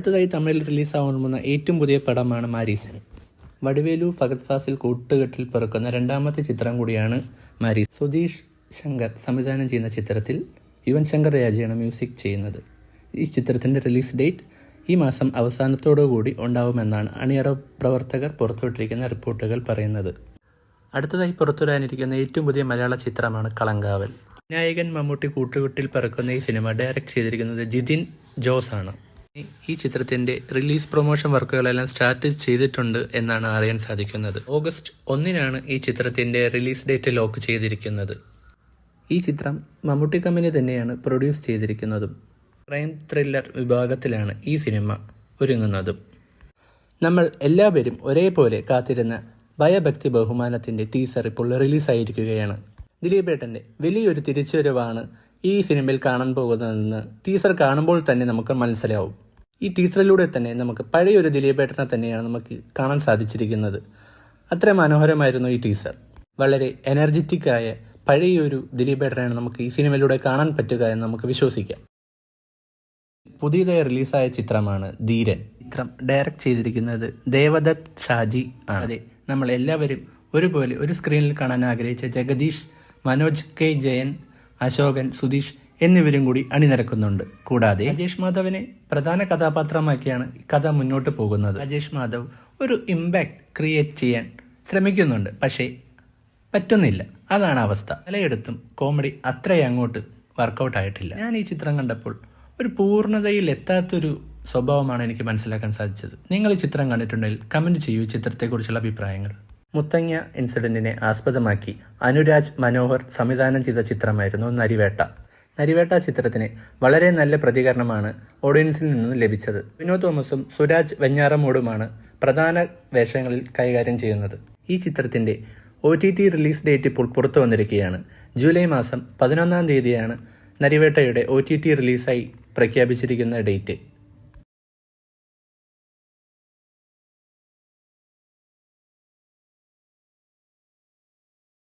അടുത്തതായി തമിഴിൽ റിലീസാവാൻ പോകുന്ന ഏറ്റവും പുതിയ പടമാണ് മാരീസൻ. വടിവേലു ഫഹദ് ഫാസിൽ കൂട്ടുകെട്ടിൽ പിറക്കുന്ന രണ്ടാമത്തെ ചിത്രം കൂടിയാണ് മാരീസൻ. സുധീഷ് ശങ്കർ സംവിധാനം ചെയ്യുന്ന ചിത്രത്തിൽ യുവൻ ശങ്കർ രാജയാണ് മ്യൂസിക് ചെയ്യുന്നത്. ഈ ചിത്രത്തിൻ്റെ റിലീസ് ഡേറ്റ് ഈ മാസം അവസാനത്തോടുകൂടി ഉണ്ടാവുമെന്നാണ് അണിയറ പ്രവർത്തകർ പുറത്തുവിട്ടിരിക്കുന്ന റിപ്പോർട്ടുകൾ പറയുന്നത്. അടുത്തതായി പുറത്തുവരാനിരിക്കുന്ന ഏറ്റവും പുതിയ മലയാള ചിത്രമാണ് കളങ്കാവൽ. നായകൻ മമ്മൂട്ടി കൂട്ടുകെട്ടിൽ പിറക്കുന്ന ഈ സിനിമ ഡയറക്റ്റ് ചെയ്തിരിക്കുന്നത് ജിതിൻ ജോസ് ആണ്. ഈ ചിത്രത്തിൻ്റെ റിലീസ് പ്രൊമോഷൻ വർക്കുകളെല്ലാം സ്റ്റാർട്ട് ചെയ്തിട്ടുണ്ട് എന്നാണ് അറിയാൻ സാധിക്കുന്നത്. ഓഗസ്റ്റ് 1-നാണ് ഈ ചിത്രത്തിൻ്റെ റിലീസ് ഡേറ്റ് ലോക്ക് ചെയ്തിരിക്കുന്നത്. ഈ ചിത്രം മമ്മൂട്ടി കമ്പനി തന്നെയാണ് പ്രൊഡ്യൂസ് ചെയ്തിരിക്കുന്നതും. ക്രൈം ത്രില്ലർ വിഭാഗത്തിലാണ് ഈ സിനിമ ഒരുങ്ങുന്നതും. നമ്മൾ എല്ലാവരും ഒരേപോലെ കാത്തിരുന്ന ഭയഭക്തി ബഹുമാനത്തിൻ്റെ ടീസർ ഇപ്പോൾ റിലീസായിരിക്കുകയാണ്. ദിലീപേട്ടൻ്റെ വലിയൊരു തിരിച്ചുവരവാണ് ഈ സിനിമയിൽ കാണാൻ പോകുന്നതെന്ന് ടീസർ കാണുമ്പോൾ തന്നെ നമുക്ക് മനസ്സിലാവും. ഈ ടീസറിലൂടെ തന്നെ നമുക്ക് പഴയൊരു ദിലീപേട്ടനെ തന്നെയാണ് നമുക്ക് കാണാൻ സാധിച്ചിരിക്കുന്നത്. അത്ര മനോഹരമായിരുന്നു ഈ ടീസർ. വളരെ എനർജറ്റിക്കായ പഴയൊരു ദിലീപേട്ടനെയാണ് നമുക്ക് ഈ സിനിമയിലൂടെ കാണാൻ പറ്റുക എന്ന് നമുക്ക് വിശ്വസിക്കാം. പുതിയതായി റിലീസായ ചിത്രമാണ് ധീരൻ. ചിത്രം ഡയറക്റ്റ് ചെയ്തിരിക്കുന്നത് ദേവദത്ത് ഷാജി ആണ്. അതെ, നമ്മൾ എല്ലാവരും ഒരുപോലെ ഒരു സ്ക്രീനിൽ കാണാൻ ആഗ്രഹിച്ച ജഗദീഷ്, മനോജ് കെ ജയൻ, അശോകൻ, സുധീഷ് എന്നിവരും കൂടി അണിനിരക്കുന്നുണ്ട്. കൂടാതെ രാജേഷ് മാധവിനെ പ്രധാന കഥാപാത്രമാക്കിയാണ് കഥ മുന്നോട്ട് പോകുന്നത്. രാജേഷ് മാധവ് ഒരു ഇമ്പാക്ട് ക്രിയേറ്റ് ചെയ്യാൻ ശ്രമിക്കുന്നുണ്ട്, പക്ഷേ പറ്റുന്നില്ല. അതാണ് അവസ്ഥ. പലയിടത്തും കോമഡി അത്രയങ്ങോട്ട് വർക്കൗട്ട് ആയിട്ടില്ല. ഞാൻ ഈ ചിത്രം കണ്ടപ്പോൾ ഒരു പൂർണ്ണതയിൽ എത്താത്തൊരു സ്വഭാവമാണ് എനിക്ക് മനസ്സിലാക്കാൻ സാധിച്ചത്. നിങ്ങൾ ഈ ചിത്രം കണ്ടിട്ടുണ്ടെങ്കിൽ കമൻറ്റ് ചെയ്യൂ ചിത്രത്തെക്കുറിച്ചുള്ള അഭിപ്രായങ്ങൾ. മുത്തങ്ങ ഇൻസിഡന്റിനെ ആസ്പദമാക്കി അനുരാജ് മനോഹർ സംവിധാനം ചെയ്ത ചിത്രമായിരുന്നു നരിവേട്ട. നരിവേട്ട ചിത്രത്തിന് വളരെ നല്ല പ്രതികരണമാണ് ഓഡിയൻസിൽ നിന്നും ലഭിച്ചത്. വിനോദ് തോമസും സുരാജ് വെഞ്ഞാറമൂടുമാണ് പ്രധാന വേഷങ്ങളിൽ കൈകാര്യം ചെയ്യുന്നത്. ഈ ചിത്രത്തിൻ്റെ OTT റിലീസ് ഡേറ്റ് ഇപ്പോൾ പുറത്തു വന്നിരിക്കുകയാണ്. ജൂലൈ മാസം 11-ാം തീയതിയാണ് നരിവേട്ടയുടെ OTT റിലീസായി പ്രഖ്യാപിച്ചിരിക്കുന്ന ഡേറ്റ്.